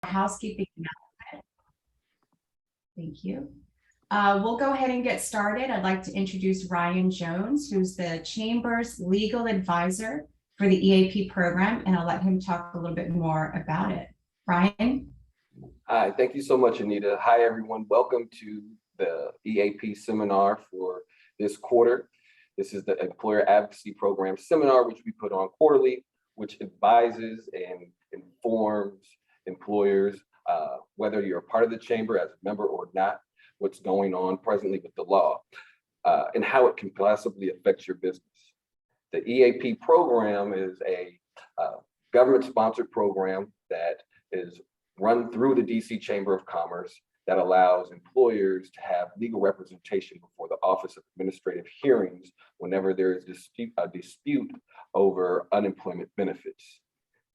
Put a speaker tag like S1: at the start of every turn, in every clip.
S1: housekeeping announcement. Thank you. We'll go ahead and get started. I'd like to introduce Ryan Jones, who's the Chamber's legal advisor for the EAP program, and I'll let him talk a little bit more about it. Ryan?
S2: Hi, thank you so much, Anita. Hi, everyone. Welcome to the EAP seminar for this quarter. This is the Employer Advocacy Program seminar, which we put on quarterly, which advises and informs employers, whether you're a part of the chamber as a member or not, what's going on presently with the law, and how it can possibly affect your business. The EAP program is a government-sponsored program that is run through the DC Chamber of Commerce that allows employers to have legal representation before the Office of Administrative Hearings whenever there is a dispute over unemployment benefits.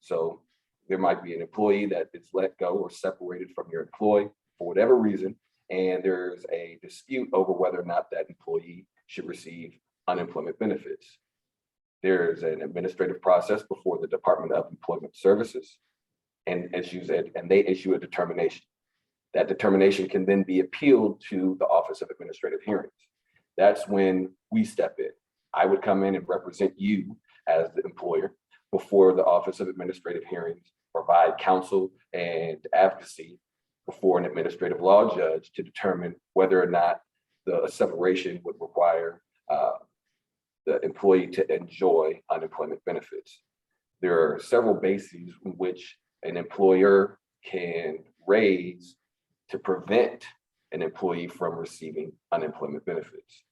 S2: So there might be an employee that is let go or separated from your employee for whatever reason, and there's a dispute over whether or not that employee should receive unemployment benefits. There's an administrative process before the Department of Employment Services, and they issue a determination. That determination can then be appealed to the Office of Administrative Hearings. That's when we step in. I would come in and represent you as the employer before the Office of Administrative Hearings, provide counsel and advocacy before an administrative law judge to determine whether or not the separation would require the employee to enjoy unemployment benefits. There are several bases in which an employer can raise to prevent an employee from receiving unemployment benefits.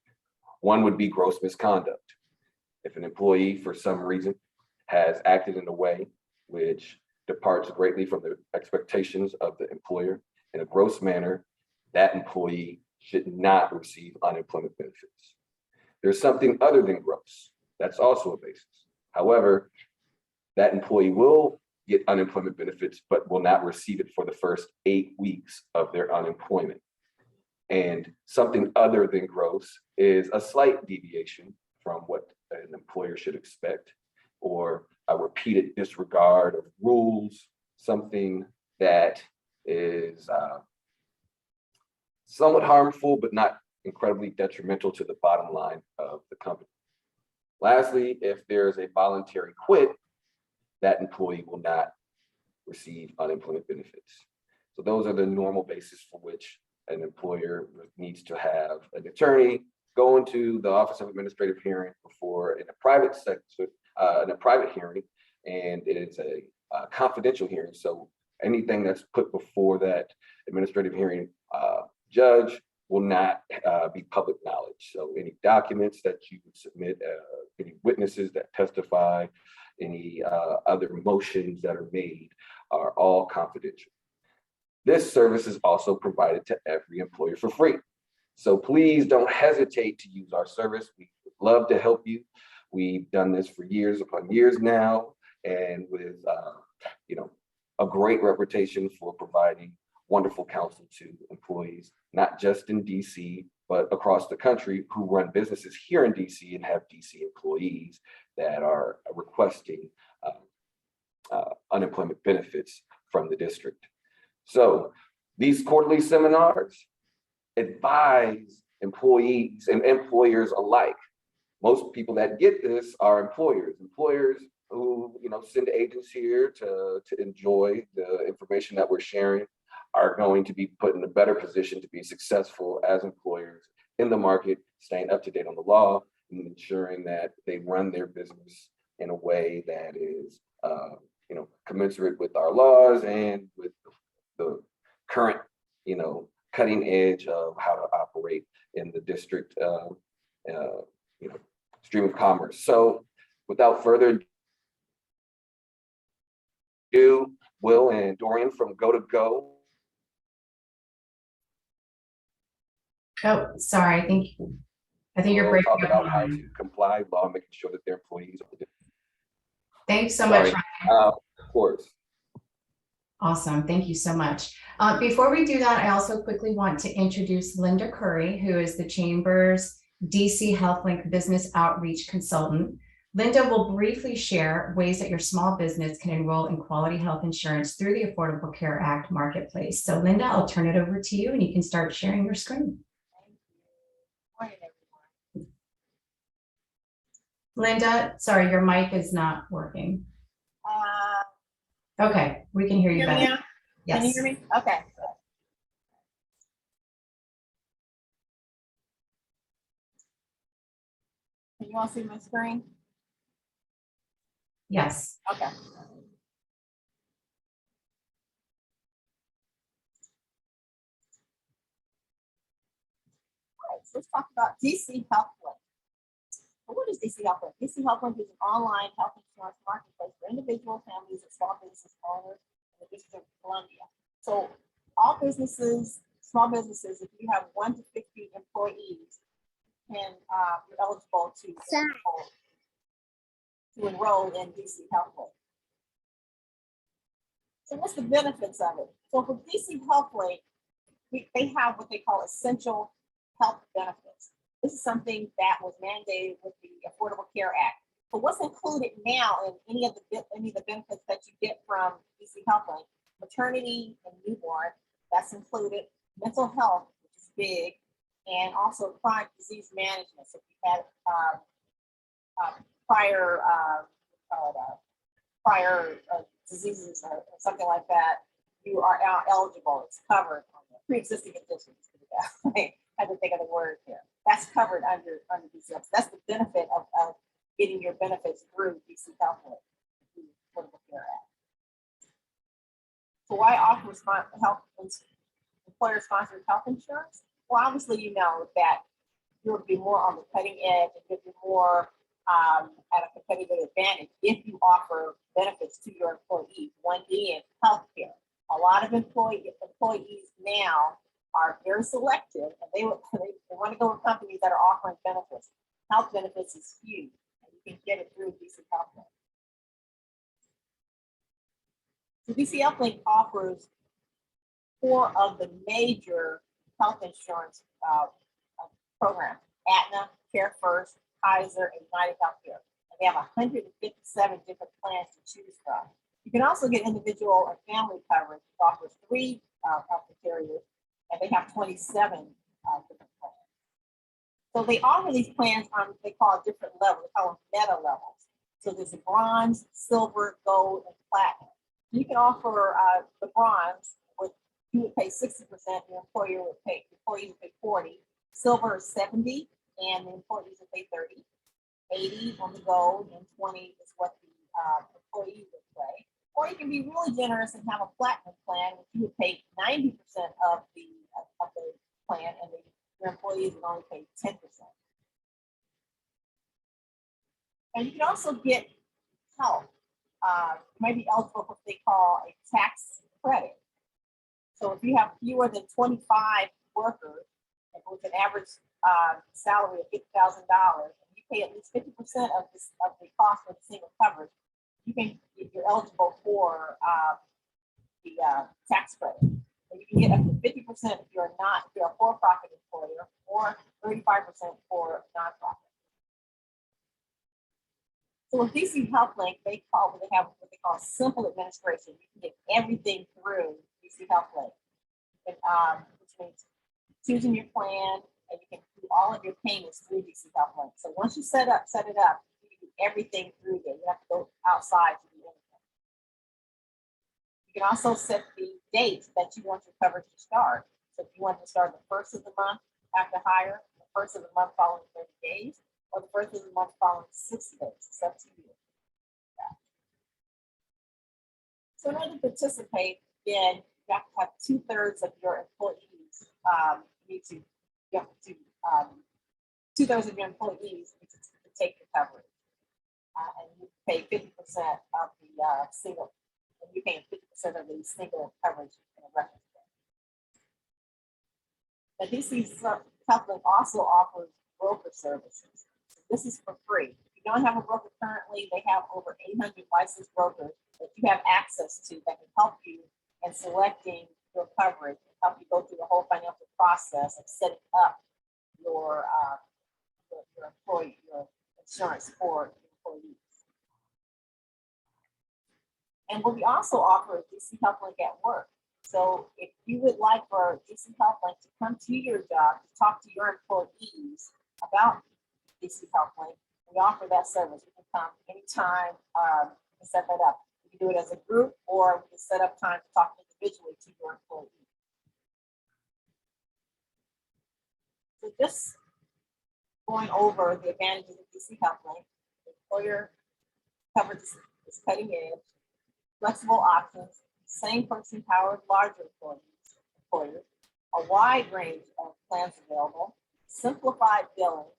S2: One would be gross misconduct. If an employee, for some reason, has acted in a way which departs greatly from the expectations of the employer in a gross manner, that employee should not receive unemployment benefits. There's something other than gross. That's also a basis. However, that employee will get unemployment benefits, but will not receive it for the first 8 weeks of their unemployment. And something other than gross is a slight deviation from what an employer should expect, or a repeated disregard of rules, something that is somewhat harmful, but not incredibly detrimental to the bottom line of the company. Lastly, if there's a voluntary quit, that employee will not receive unemployment benefits. So those are the normal basis for which an employer needs to have an attorney go into the Office of Administrative Hearing before in a private sector, in a private hearing, and it's a confidential hearing. So anything that's put before that administrative hearing judge will not be public knowledge. So any documents that you would submit, any witnesses that testify, any other motions that are made are all confidential. This service is also provided to every employer for free. So please don't hesitate to use our service. We would love to help you. We've done this for years upon years now, and with a great reputation for providing wonderful counsel to employees, not just in DC, but across the country who run businesses here in DC and have DC employees that are requesting unemployment benefits from the district. So these quarterly seminars advise employees and employers alike. Most people that get this are employers who send agents here to enjoy the information that we're sharing, are going to be put in a better position to be successful as employers in the market, staying up to date on the law, and ensuring that they run their business in a way that is commensurate with our laws and with the current cutting edge of how to operate in the district stream of commerce. So without further ado, Will and Dorian from Go to Go.
S1: Oh, sorry. I think you're breaking
S2: talk
S1: up.
S2: About how to comply with law, making sure that their employees are.
S1: Thanks so much, Ryan.
S2: Of course.
S1: Awesome. Thank you so much. Before we do that, I also quickly want to introduce Linda Curry, who is the Chamber's DC HealthLink Business Outreach Consultant. Linda will briefly share ways that your small business can enroll in quality health insurance through the Affordable Care Act marketplace. So Linda, I'll turn it over to you and you can start sharing your screen.
S3: Thank you. Morning, everyone.
S1: Linda, sorry, your mic is not working. Okay, we can hear you better.
S3: Now?
S1: Yes.
S3: Can you hear me? Okay. Can you all see my screen?
S1: Yes.
S3: Okay. All right, so let's talk about DC HealthLink. So what is DC HealthLink? DC HealthLink is an online health insurance marketplace for individuals, families, and small business owners in the District of Columbia. So all businesses, small businesses, if you have 1 to 50 employees, can you're eligible to enroll in DC HealthLink. So what's the benefits of it? So for DC HealthLink, they have what they call essential health benefits. This is something that was mandated with the Affordable Care Act. So what's included now in any of the benefits that you get from DC HealthLink? Maternity and newborn, that's included. Mental health, which is big, and also chronic disease management. So if you had prior diseases or something like that, you are now eligible. It's covered on the pre-existing conditions. I had to think of the word here. That's covered under DC. That's the benefit of getting your benefits through DC HealthLink, the Affordable Care Act. So why offer employer-sponsored health insurance? Well, obviously, you know that you'll be more on the cutting edge and give you more at a competitive advantage if you offer benefits to your employees. One being healthcare. A lot of employees now are very selective, and they want to go with companies that are offering benefits. Health benefits is huge, and you can get it through DC HealthLink. So DC HealthLink offers 4 of the major health insurance programs: Aetna, Care First, Kaiser, and United Healthcare. And they have 157 different plans to choose from. You can also get individual and family coverage, which offers 3 health carriers, and they have 27 different plans. So they offer these plans on what they call different levels. They call them meta levels. So there's a bronze, silver, gold, and platinum. You can offer the bronze, with you would pay 60%, your employees would pay 40%, silver is 70%, and the employees would pay 30%, 80% on the gold, and 20% is what the employee would pay. Or you can be really generous and have a platinum plan, which you would pay 90% of the plan, and your employees would only pay 10%. And you can also get help. You might be eligible for what they call a tax credit. So if you have fewer than 25 workers, and with an average salary of $50,000, and you pay at least 50% of the cost of the single coverage, you're eligible for the tax credit. So you can get up to 50% if you're a for-profit employer, or 35% for nonprofit. So with DC HealthLink, they have what they call simple administration. You can get everything through DC HealthLink, which means choosing your plan, and you can do all of your payments through DC HealthLink. So once you set it up, you can do everything through there. You have to go outside to do anything. You can also set the date that you want your coverage to start. So if you want to start the 1st of the month after hire, the 1st of the month following 30 days, or the 1st of the month following 60 days. It's up to you. Yeah. So in order to participate, then you have to have 2/3 of your employees. You have to 2/3 of your employees need to take the coverage, and you pay 50% of the single. And you pay 50% of the single coverage in a reference. Now, DC HealthLink also offers broker services. This is for free. If you don't have a broker currently, they have over 800 licensed brokers that you have access to that can help you in selecting your coverage and help you go through the whole financial process of setting up your insurance for your employees. And what we also offer is DC HealthLink at work. So if you would like for DC HealthLink to come to your job, to talk to your employees about DC HealthLink, we offer that service. You can come anytime to set that up. You can do it as a group, or we can set up time to talk individually to your employees. So just going over the advantages of DC HealthLink, the employer coverage is cutting edge, flexible options, same person powered larger employers, a wide range of plans available, simplified billing,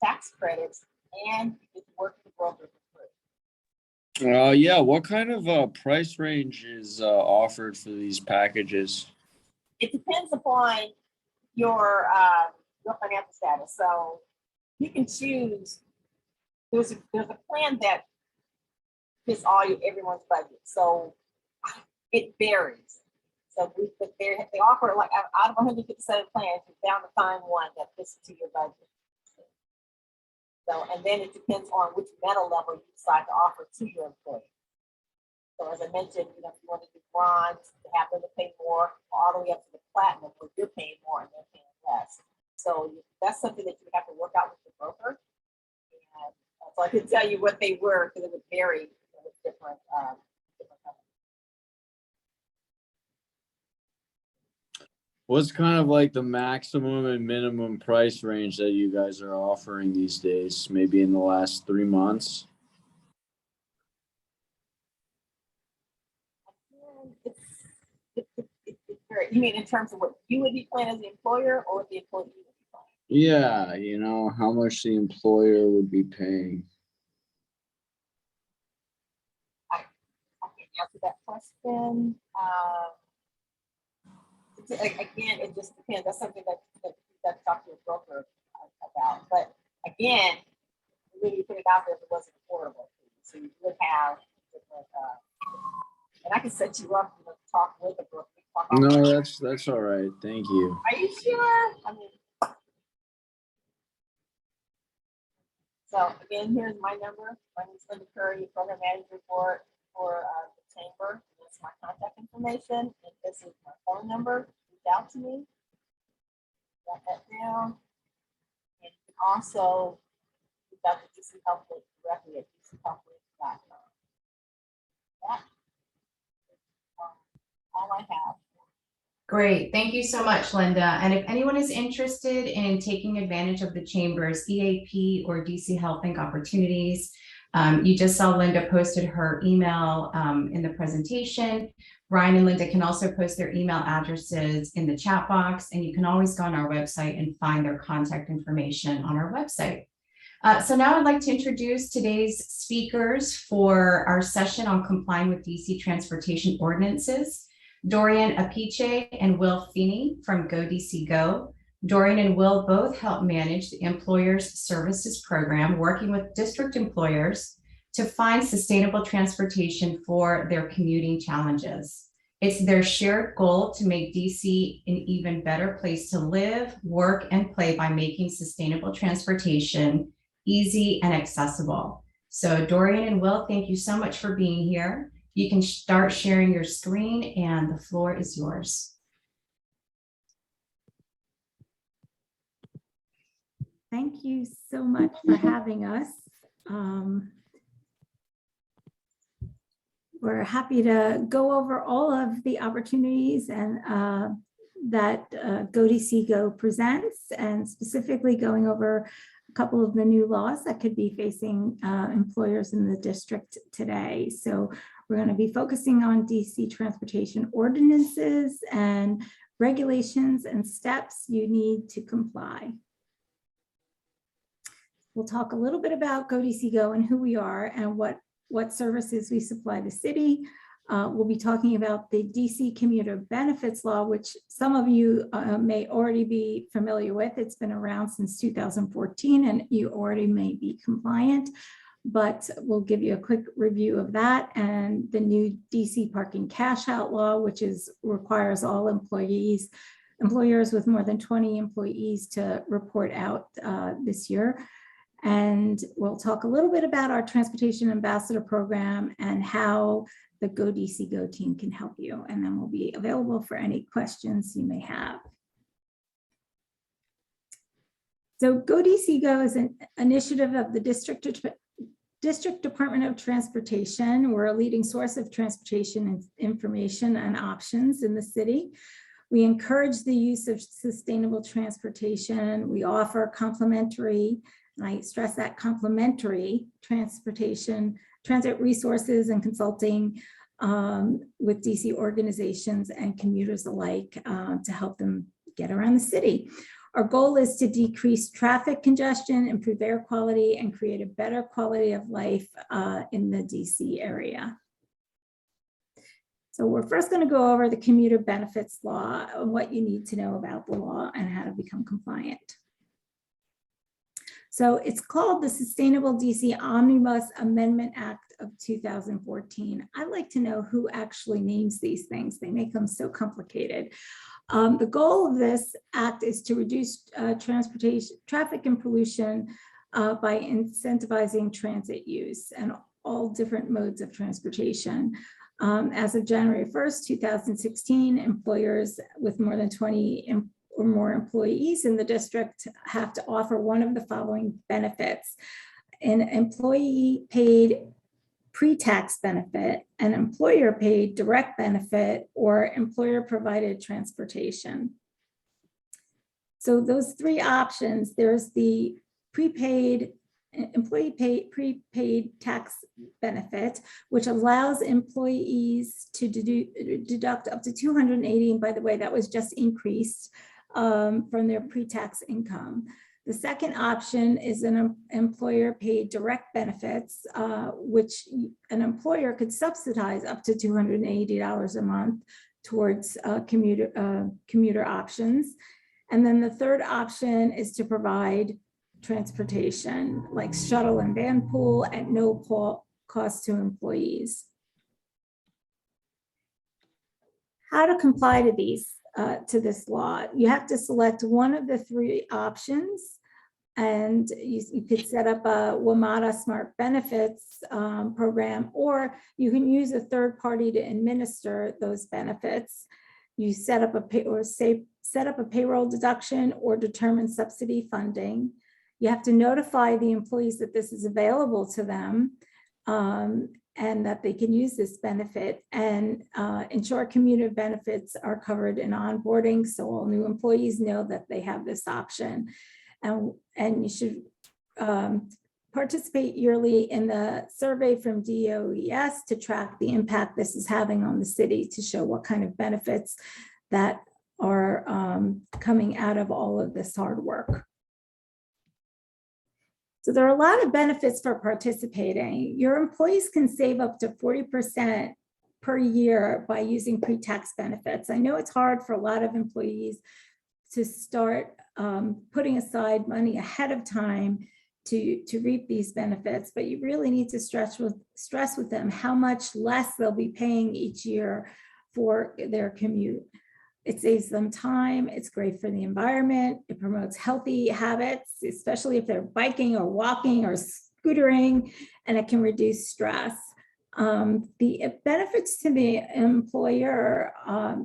S3: tax credits, and you can work with the broker for free.
S4: Yeah, what kind of price range is offered for these packages?
S3: It depends upon your financial status. So you can choose. There's a plan that fits everyone's budget. So it varies. So they offer, like, out of 157 plans, you're down to find one that fits to your budget. So, and then it depends on which metal level you decide to offer to your employee. So as I mentioned, if you want to do bronze, you have them to pay more, all the way up to the platinum, where you're paying more and they're paying less. So that's something that you have to work out with the broker. And so I can tell you what they were, because it would vary with different companies.
S4: What's kind of like the maximum and minimum price range that you guys are offering these days, maybe in the last 3 months?
S3: You mean in terms of what you would be paying as the employer, or what the employee would be paying?
S4: Yeah, how much the employer would be paying.
S3: I can't answer that question. Again, it just depends. That's something that you have to talk to a broker about. But again, really put it out there if it wasn't affordable. So you would have different, and I can set you up to talk with a broker.
S4: No, that's all right. Thank you.
S3: Are you sure? I mean, so again, here's my number. My name is Linda Curry, program manager for the chamber. That's my contact information, and this is my phone number. Reach out to me. Got that down. And you can also reach out to DC HealthLink directly at dchealthlink.com. That is all I have.
S1: Great. Thank you so much, Linda. And if anyone is interested in taking advantage of the Chamber's EAP or DC HealthLink opportunities, you just saw Linda posted her email in the presentation. Ryan and Linda can also post their email addresses in the chat box, and you can always go on our website and find their contact information on our website. So now I'd like to introduce today's speakers for our session on complying with DC transportation ordinances. Dorian Apiche and Will Feeney from Go DC Go. Dorian and Will both help manage the Employers Services Program, working with district employers to find sustainable transportation for their commuting challenges. It's their shared goal to make DC an even better place to live, work, and play by making sustainable transportation easy and accessible. So Dorian and Will, thank you so much for being here. You can start sharing your screen and the floor is yours.
S5: Thank you so much for having us. We're happy to go over all of the opportunities and that Go DC Go presents, and specifically going over a couple of the new laws that could be facing employers in the district today. So we're going to be focusing on DC transportation ordinances and regulations and steps you need to comply. We'll talk a little bit about Go DC Go and who we are and what services we supply the city. We'll be talking about the DC Commuter Benefits Law, which some of you may already be familiar with. It's been around since 2014 and you already may be compliant, but we'll give you a quick review of that, and the new DC Parking Cash Out Law, which requires all employers with more than 20 employees to report out this year. And we'll talk a little bit about our Transportation Ambassador Program and how the Go DC Go team can help you. And then we'll be available for any questions you may have. So Go DC Go is an initiative of the District Department of Transportation. We're a leading source of transportation information and options in the city. We encourage the use of sustainable transportation. We offer complimentary, and I stress that, complimentary transit resources and consulting with DC organizations and commuters alike to help them get around the city. Our goal is to decrease traffic congestion, improve air quality, and create a better quality of life in the DC area. So we're first going to go over the commuter benefits law, what you need to know about the law and how to become compliant. So it's called the Sustainable DC Omnibus Amendment Act of 2014. I'd like to know who actually names these things. They make them so complicated. The goal of this act is to reduce transportation, traffic and pollution by incentivizing transit use and all different modes of transportation. As of January 1st, 2016, employers with more than 20 or more employees in the district have to offer one of the following benefits: an employee paid pre-tax benefit, an employer paid direct benefit, or employer provided transportation. So those three options, there's the employee paid prepaid tax benefit, which allows employees to deduct up to 280, and by the way, that was just increased from their pre-tax income. The second option is an employer paid direct benefits, which an employer could subsidize up to $280 a month towards commuter options. And then the third option is to provide transportation like shuttle and van pool at no cost to employees. How to comply to these? To this law, you have to select one of the three options, and you could set up a WMATA Smart Benefits program, or you can use a third party to administer those benefits. You set up a payroll deduction or determine subsidy funding. You have to notify the employees that this is available to them, and that they can use this benefit, and ensure commuter benefits are covered in onboarding, so all new employees know that they have this option. And you should participate yearly in the survey from DOES to track the impact this is having on the city, to show what kind of benefits that are coming out of all of this hard work. So there are a lot of benefits for participating. Your employees can save up to 40% per year by using pre-tax benefits. I know it's hard for a lot of employees to start putting aside money ahead of time to reap these benefits, but you really need to stress with them how much less they'll be paying each year for their commute. It saves them time, it's great for the environment, it promotes healthy habits, especially if they're biking or walking or scootering, and it can reduce stress. The benefits to the employer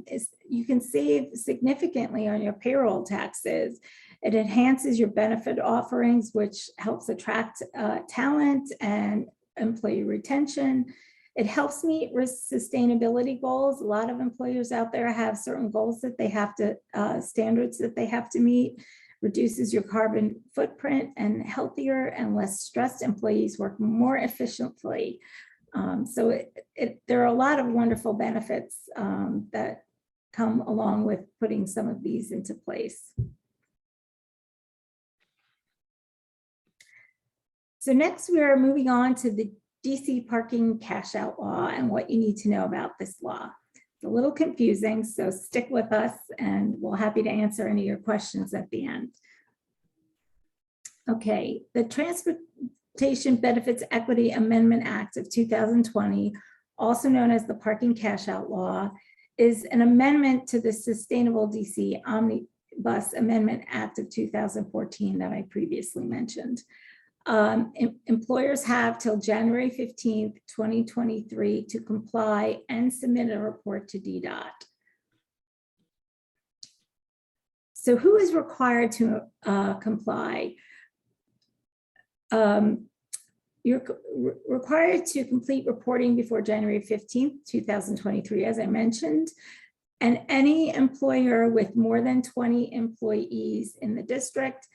S5: is you can save significantly on your payroll taxes. It enhances your benefit offerings, which helps attract talent and employee retention. It helps meet sustainability goals. A lot of employers out there have certain goals that they have to, standards that they have to meet. Reduces your carbon footprint, and healthier and less stressed employees work more efficiently. So there are a lot of wonderful benefits that come along with putting some of these into place. So next we are moving on to the DC parking cash out law and what you need to know about this law. It's a little confusing, so stick with us and we're happy to answer any of your questions at the end. Okay, the Transportation Benefits Equity Amendment Act of 2020, also known as the Parking Cash Out Law, is an amendment to the Sustainable DC Omnibus Amendment Act of 2014 that I previously mentioned. Employers have till January 15th, 2023 to comply and submit a report to DDOT. So who is required to comply? You're required to complete reporting before January 15th, 2023, as I mentioned. And any employer with more than 20 employees in the district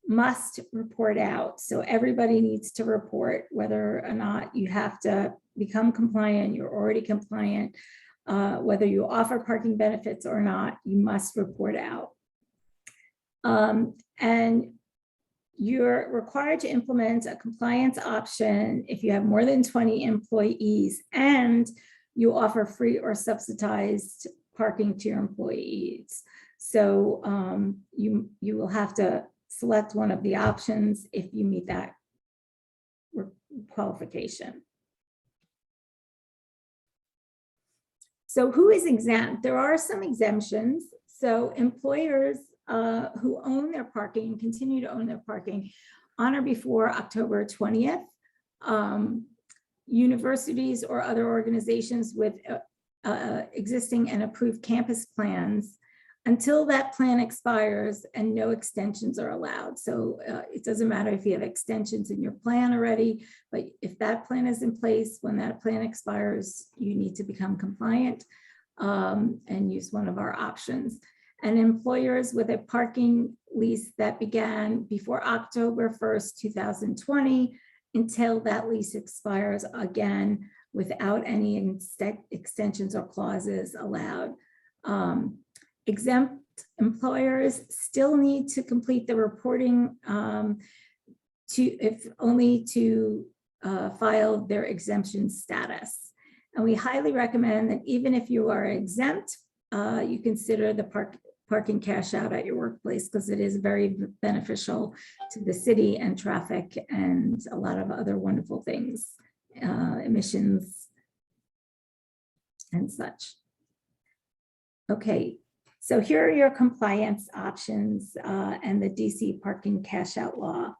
S5: must report out. So everybody needs to report whether or not you have to become compliant, you're already compliant, whether you offer parking benefits or not, you must report out. And you're required to implement a compliance option if you have more than 20 employees and you offer free or subsidized parking to your employees. So you will have to select one of the options if you meet that qualification. So who is exempt? There are some exemptions. So employers who own their parking and continue to own their parking on or before October 20th. Universities or other organizations with existing and approved campus plans until that plan expires and no extensions are allowed. So it doesn't matter if you have extensions in your plan already, but if that plan is in place, when that plan expires, you need to become compliant and use one of our options. And employers with a parking lease that began before October 1st, 2020, until that lease expires again without any extensions or clauses allowed. Exempt employers still need to complete the reporting if only to file their exemption status. And we highly recommend that even if you are exempt, you consider the parking cash out at your workplace, because it is very beneficial to the city and traffic and a lot of other wonderful things, emissions and such. Okay, so here are your compliance options and the DC parking cash out law.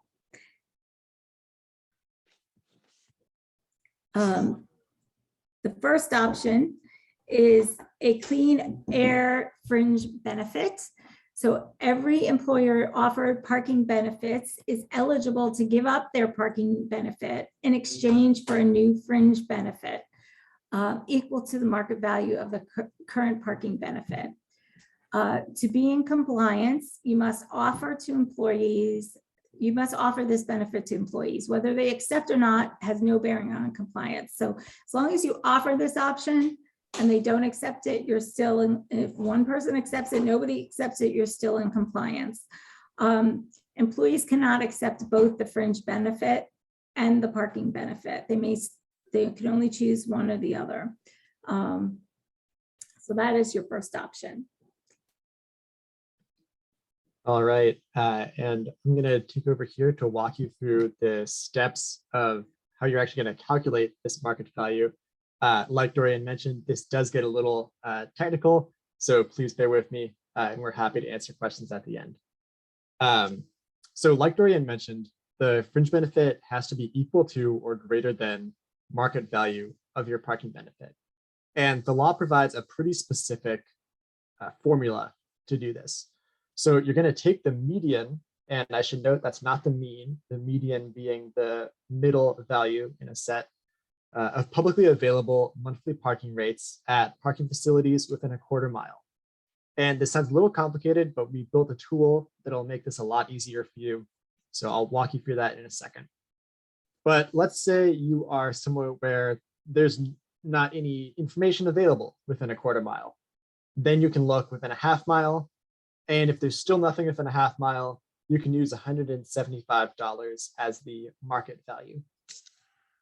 S5: The first option is a clean air fringe benefit. So every employer offered parking benefits is eligible to give up their parking benefit in exchange for a new fringe benefit equal to the market value of the current parking benefit. To be in compliance, you must offer to employees, you must offer this benefit to employees. Whether they accept or not has no bearing on compliance. So as long as you offer this option, and they don't accept it, you're still in, if one person accepts it, nobody accepts it, you're still in compliance. Employees cannot accept both the fringe benefit and the parking benefit. They can only choose one or the other. So that is your first option.
S6: All right, and I'm gonna take over here to walk you through the steps of how you're actually gonna calculate this market value. Like Dorian mentioned, this does get a little technical, so please bear with me, and we're happy to answer questions at the end. So like Dorian mentioned, the fringe benefit has to be equal to or greater than market value of your parking benefit. And the law provides a pretty specific formula to do this. So you're going to take the median, and I should note that's not the mean, the median being the middle value in a set of publicly available monthly parking rates at parking facilities within a quarter mile. And this sounds a little complicated, but we built a tool that'll make this a lot easier for you. So I'll walk you through that in a second. But let's say you are somewhere where there's not any information available within a quarter mile. Then you can look within a half mile. And if there's still nothing within a half mile, you can use $175 as the market value.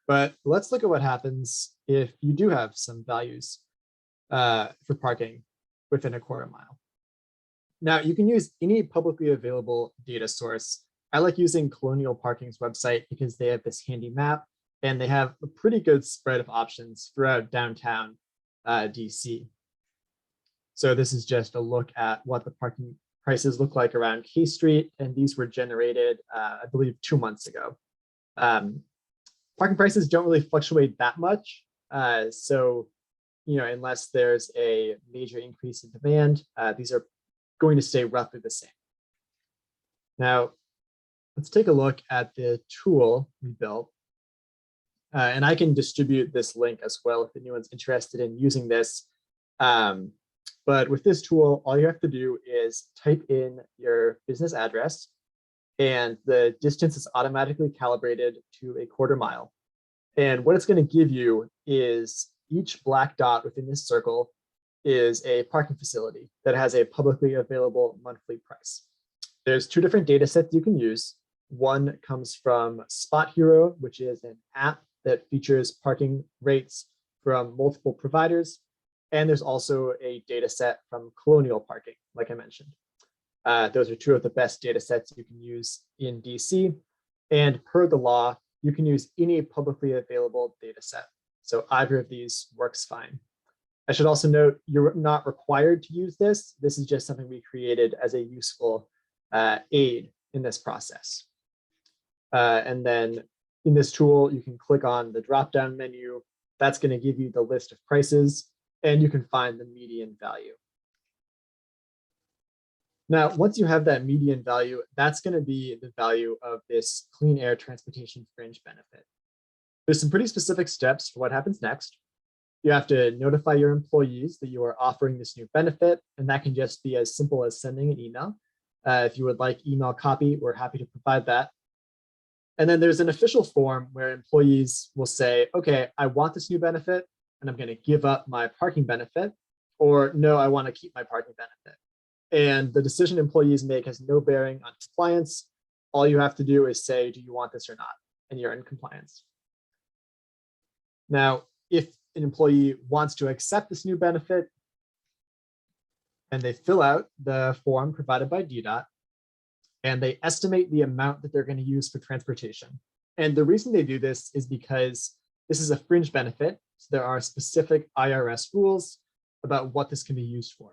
S6: But let's look at what happens if you do have some values for parking within a quarter mile. Now, you can use any publicly available data source. I like using Colonial Parking's website because they have this handy map and they have a pretty good spread of options throughout downtown DC. So this is just a look at what the parking prices look like around K Street, and these were generated, I believe, 2 months ago. Parking prices don't really fluctuate that much. So, unless there's a major increase in demand, these are going to stay roughly the same. Now, let's take a look at the tool we built. And I can distribute this link as well if anyone's interested in using this. But with this tool, all you have to do is type in your business address, and the distance is automatically calibrated to a quarter mile. And what it's going to give you is each black dot within this circle is a parking facility that has a publicly available monthly price. There's two different data sets you can use. One comes from Spot Hero, which is an app that features parking rates from multiple providers. And there's also a data set from Colonial Parking, like I mentioned. Those are two of the best data sets you can use in DC. And per the law, you can use any publicly available data set. So either of these works fine. I should also note, you're not required to use this. This is just something we created as a useful aid in this process. And then in this tool, you can click on the drop-down menu. That's going to give you the list of prices, and you can find the median value. Now, once you have that median value, that's going to be the value of this clean air transportation fringe benefit. There's some pretty specific steps for what happens next. You have to notify your employees that you are offering this new benefit, and that can just be as simple as sending an email. If you would like email copy, we're happy to provide that. And then there's an official form where employees will say, okay, I want this new benefit, and I'm going to give up my parking benefit, or no, I want to keep my parking benefit. And the decision employees make has no bearing on compliance. All you have to do is say, do you want this or not? And you're in compliance. Now, if an employee wants to accept this new benefit, and they fill out the form provided by DDOT, and they estimate the amount that they're going to use for transportation. And the reason they do this is because this is a fringe benefit. So there are specific IRS rules about what this can be used for.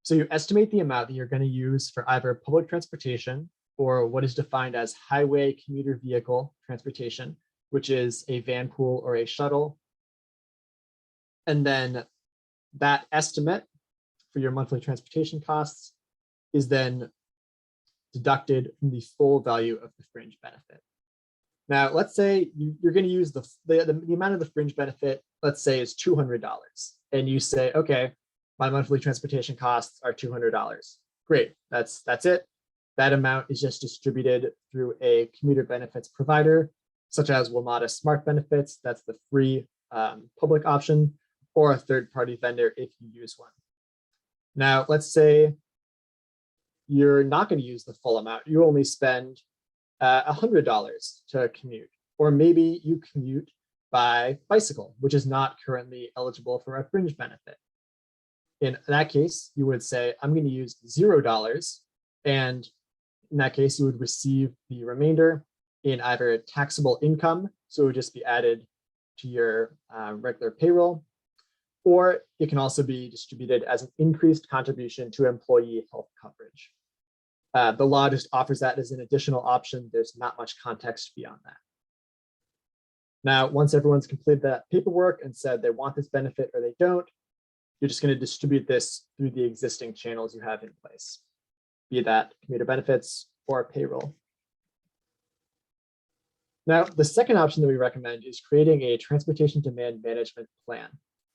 S6: So you estimate the amount that you're going to use for either public transportation or what is defined as highway commuter vehicle transportation, which is a van pool or a shuttle. And then that estimate for your monthly transportation costs is then deducted from the full value of the fringe benefit. Now, let's say you're going to use the amount of the fringe benefit, let's say is $200. And you say, okay, my monthly transportation costs are $200. Great, that's it. That amount is just distributed through a commuter benefits provider, such as WMATA Smart Benefits, that's the free public option, or a third-party vendor if you use one. Now, let's say you're not going to use the full amount. You only spend $100 to commute, or maybe you commute by bicycle, which is not currently eligible for a fringe benefit. In that case, you would say, I'm going to use $0. And in that case, you would receive the remainder in either taxable income, so it would just be added to your regular payroll, or it can also be distributed as an increased contribution to employee health coverage. The law just offers that as an additional option. There's not much context beyond that. Now, once everyone's completed that paperwork and said they want this benefit or they don't, you're just going to distribute this through the existing channels you have in place, be that commuter benefits or payroll. Now, the second option that we recommend is creating a transportation demand management plan.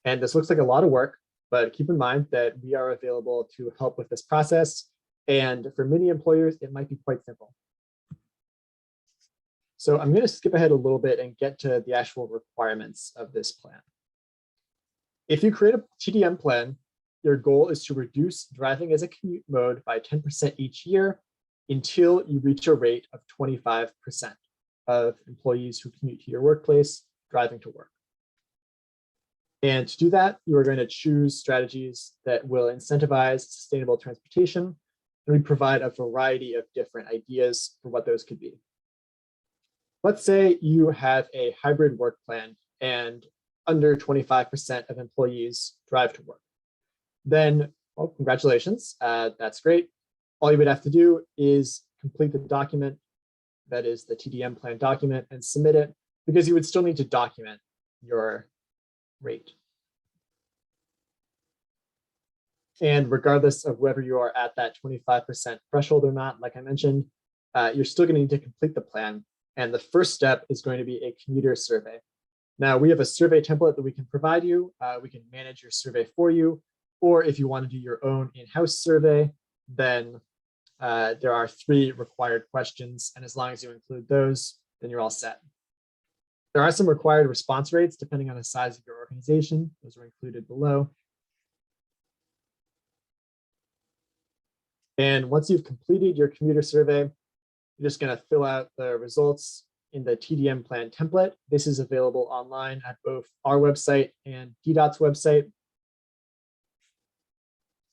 S6: And this looks like a lot of work, but keep in mind that we are available to help with this process. And for many employers, it might be quite simple. So I'm going to skip ahead a little bit and get to the actual requirements of this plan. If you create a TDM plan, your goal is to reduce driving as a commute mode by 10% each year until you reach a rate of 25% of employees who commute to your workplace driving to work. And to do that, you are going to choose strategies that will incentivize sustainable transportation, and we provide a variety of different ideas for what those could be. Let's say you have a hybrid work plan and under 25% of employees drive to work. Then, well, congratulations, that's great. All you would have to do is complete the document that is the TDM plan document, and submit it, because you would still need to document your rate. And regardless of whether you are at that 25% threshold or not, like I mentioned, you're still going to need to complete the plan. And the first step is going to be a commuter survey. Now, we have a survey template that we can provide you. We can manage your survey for you. Or if you want to do your own in-house survey, then there are 3 required questions. And as long as you include those, then you're all set. There are some required response rates depending on the size of your organization. Those are included below. And once you've completed your commuter survey, you're just going to fill out the results in the TDM plan template. This is available online at both our website and DDOT's website.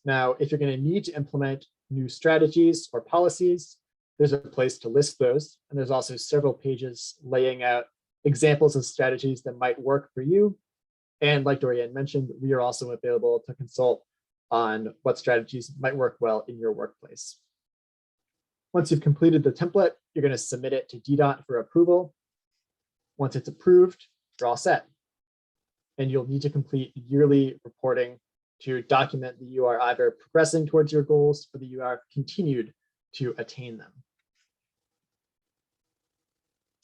S6: Now, if you're going to need to implement new strategies or policies, there's a place to list those. And there's also several pages laying out examples of strategies that might work for you. And like Dorian mentioned, we are also available to consult on what strategies might work well in your workplace. Once you've completed the template, you're going to submit it to DDOT for approval. Once it's approved, you're all set. And you'll need to complete yearly reporting to document that you are either progressing towards your goals or that you are continued to attain them.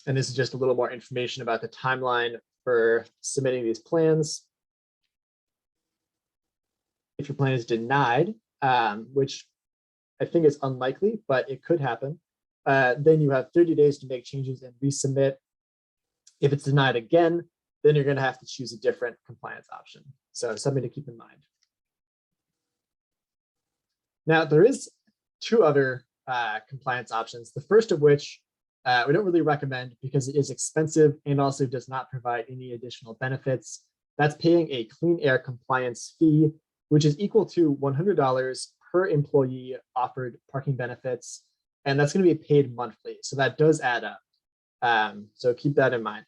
S6: And this is just a little more information about the timeline for submitting these plans. If your plan is denied, which I think is unlikely, but it could happen, then you have 30 days to make changes and resubmit. If it's denied again, then you're going to have to choose a different compliance option. So something to keep in mind. Now, there is 2 other compliance options, the first of which we don't really recommend because it is expensive and also does not provide any additional benefits. That's paying a clean air compliance fee, which is equal to $100 per employee offered parking benefits. And that's going to be paid monthly. So that does add up. So keep that in mind.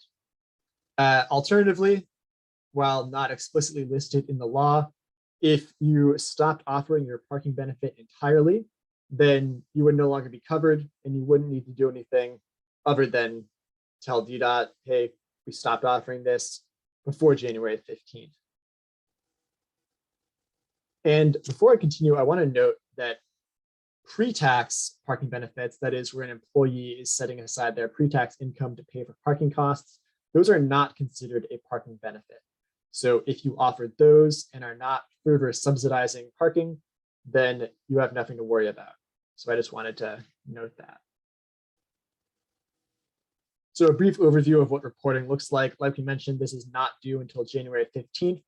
S6: Alternatively, while not explicitly listed in the law, if you stopped offering your parking benefit entirely, then you would no longer be covered and you wouldn't need to do anything other than tell DDOT, hey, we stopped offering this before January 15th. And before I continue, I want to note that pre-tax parking benefits, that is where an employee is setting aside their pre-tax income to pay for parking costs, those are not considered a parking benefit. So if you offer those and are not further subsidizing parking, then you have nothing to worry about. So I just wanted to note that. So a brief overview of what reporting looks like. Like we mentioned, this is not due until January 15th.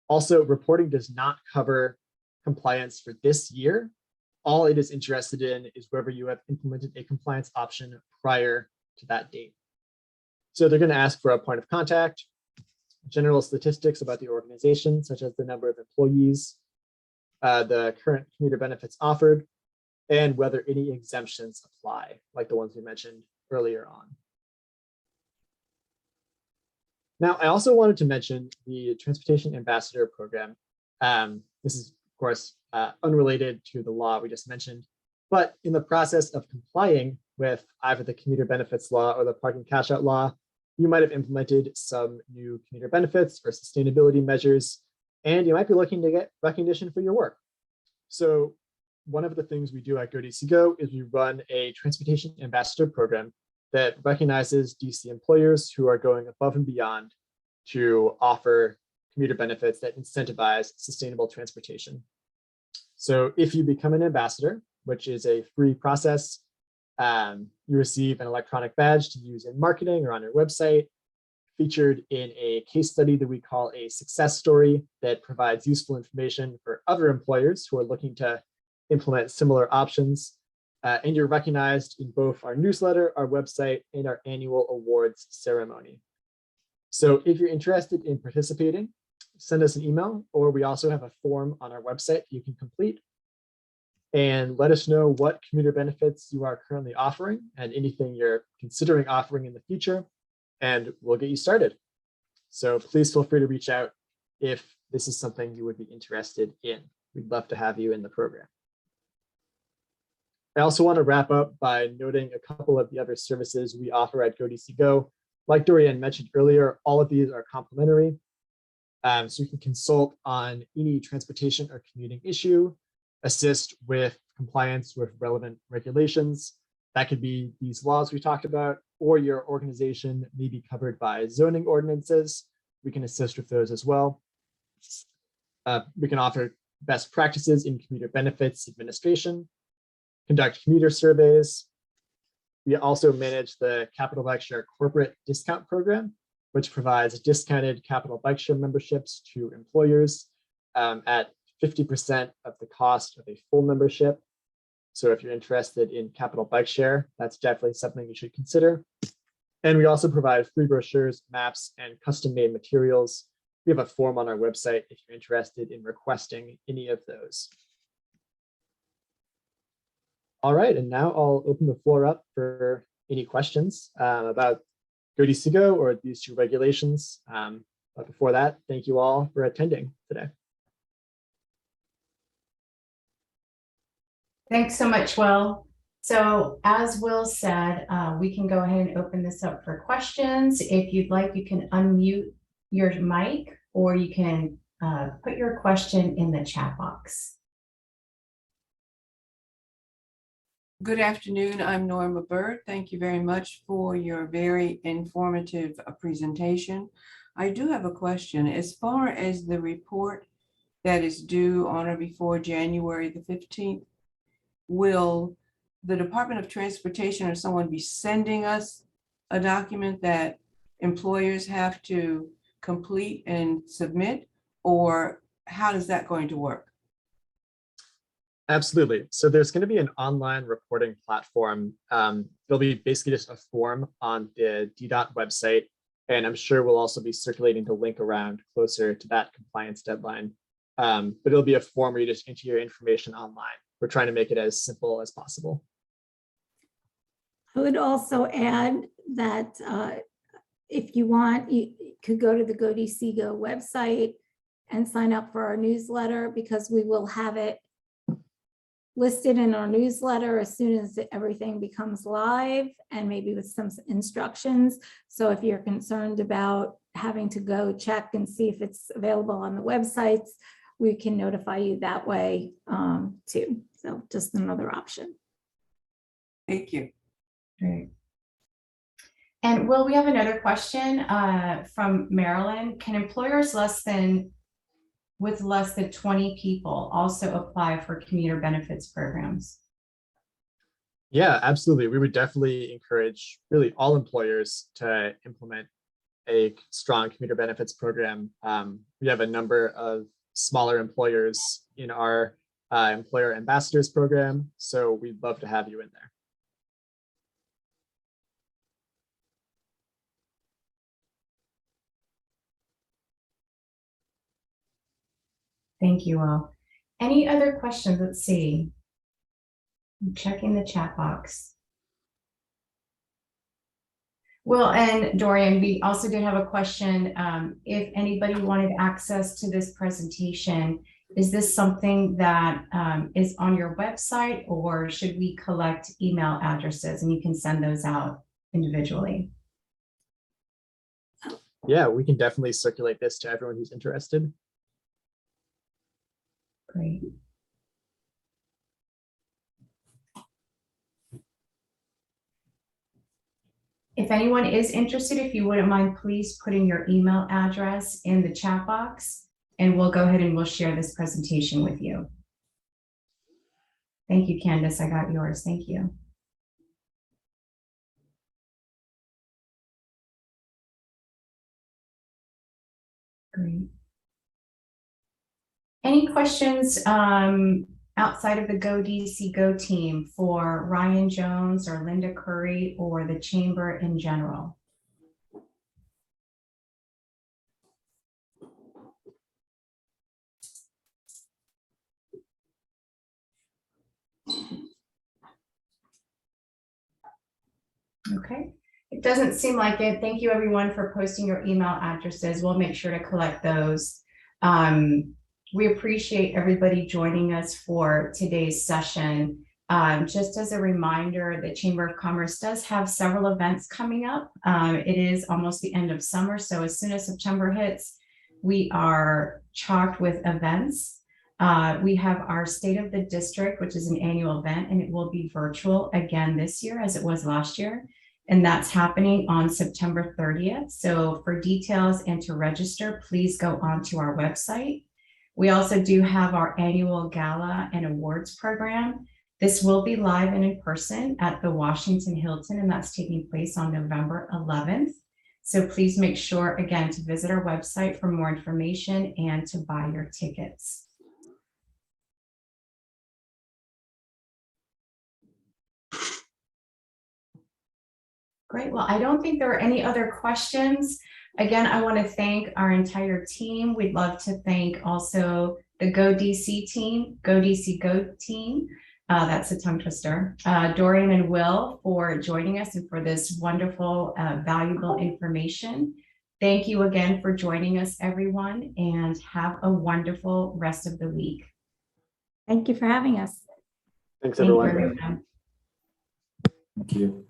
S6: Also, reporting does not cover compliance for this year. All it is interested in is whether you have implemented a compliance option prior to that date. So they're going to ask for a point of contact, general statistics about the organization, such as the number of employees, the current commuter benefits offered, and whether any exemptions apply, like the ones we mentioned earlier on. Now, I also wanted to mention the Transportation Ambassador Program. This is, of course, unrelated to the law we just mentioned, but in the process of complying with either the commuter benefits law or the parking cash out law, you might have implemented some new commuter benefits or sustainability measures, and you might be looking to get recognition for your work. So one of the things we do at GoDCGo is we run a Transportation Ambassador Program that recognizes DC employers who are going above and beyond to offer commuter benefits that incentivize sustainable transportation. So if you become an ambassador, which is a free process, you receive an electronic badge to use in marketing or on your website, featured in a case study that we call a success story that provides useful information for other employers who are looking to implement similar options. And you're recognized in both our newsletter, our website, and our annual awards ceremony. So if you're interested in participating, send us an email, or we also have a form on our website you can complete. And let us know what commuter benefits you are currently offering and anything you're considering offering in the future, and we'll get you started. So please feel free to reach out if this is something you would be interested in. We'd love to have you in the program. I also want to wrap up by noting a couple of the other services we offer at GoDC Go. Like Dorian mentioned earlier, all of these are complimentary. So you can consult on any transportation or commuting issue, assist with compliance with relevant regulations. That could be these laws we talked about, or your organization may be covered by zoning ordinances. We can assist with those as well. We can offer best practices in commuter benefits administration, conduct commuter surveys. We also manage the Capital Bike Share Corporate Discount Program, which provides discounted Capital Bike Share memberships to employers at 50% of the cost of a full membership. So if you're interested in Capital Bike Share, that's definitely something you should consider. And we also provide free brochures, maps, and custom-made materials. We have a form on our website if you're interested in requesting any of those. All right, and now I'll open the floor up for any questions about GoDC Go or these two regulations. But before that, thank you all for attending today.
S1: Thanks so much, Will. So as Will said, we can go ahead and open this up for questions. If you'd like, you can unmute your mic or you can put your question in the chat box.
S7: Good afternoon. I'm Norma Bird. Thank you very much for your very informative presentation. I do have a question. As far as the report that is due on or before January the 15th, will the Department of Transportation or someone be sending us a document that employers have to complete and submit, or how is that going to work?
S6: Absolutely. So there's going to be an online reporting platform. There'll be basically just a form on the DDOT website, and I'm sure we'll also be circulating the link around closer to that compliance deadline. But it'll be a form where you just enter your information online. We're trying to make it as simple as possible.
S5: I would also add that if you want, you could go to the GoDC Go website and sign up for our newsletter, because we will have it listed in our newsletter as soon as everything becomes live, and maybe with some instructions. So if you're concerned about having to go check and see if it's available on the websites, we can notify you that way too. So just another option.
S7: Thank you.
S1: Great. And Will, we have another question from Marilyn. Can employers with less than 20 people also apply for commuter benefits programs?
S6: Yeah, absolutely. We would definitely encourage really all employers to implement a strong commuter benefits program. We have a number of smaller employers in our employer ambassadors program, so we'd love to have you in there.
S1: Thank you all. Any other questions? Let's see. I'm checking the chat box. Well, and Dorian, we also did have a question. If anybody wanted access to this presentation, is this something that is on your website, or should we collect email addresses and you can send those out individually?
S6: Yeah, we can definitely circulate this to everyone who's interested.
S1: Great. If anyone is interested, if you wouldn't mind, please putting your email address in the chat box, and we'll go ahead and we'll share this presentation with you. Thank you, Candace. I got yours. Thank you. Great. Any questions outside of the GoDC Go team for Ryan Jones or Linda Curry or the chamber in general? Okay, it doesn't seem like it. Thank you everyone for posting your email addresses. We'll make sure to collect those. We appreciate everybody joining us for today's session. Just as a reminder, the Chamber of Commerce does have several events coming up. It is almost the end of summer, so as soon as September hits, we are chocked with events. We have our State of the District, which is an annual event, and it will be virtual again this year as it was last year. And that's happening on September 30th. So for details and to register, please go onto our website. We also do have our annual gala and awards program. This will be live and in person at the Washington Hilton, and that's taking place on November 11th. So please make sure, again, to visit our website for more information and to buy your tickets. Great. Well, I don't think there are any other questions. Again, I want to thank our entire team. We'd love to thank also the Go DC team, Go DC Go team. That's a tongue twister. Dorian and Will for joining us and for this wonderful, valuable information. Thank you again for joining us, everyone, and have a wonderful rest of the week.
S5: Thank you for having us.
S6: Thanks,
S1: Thank you,
S6: everyone.
S1: everyone.
S2: Thank you.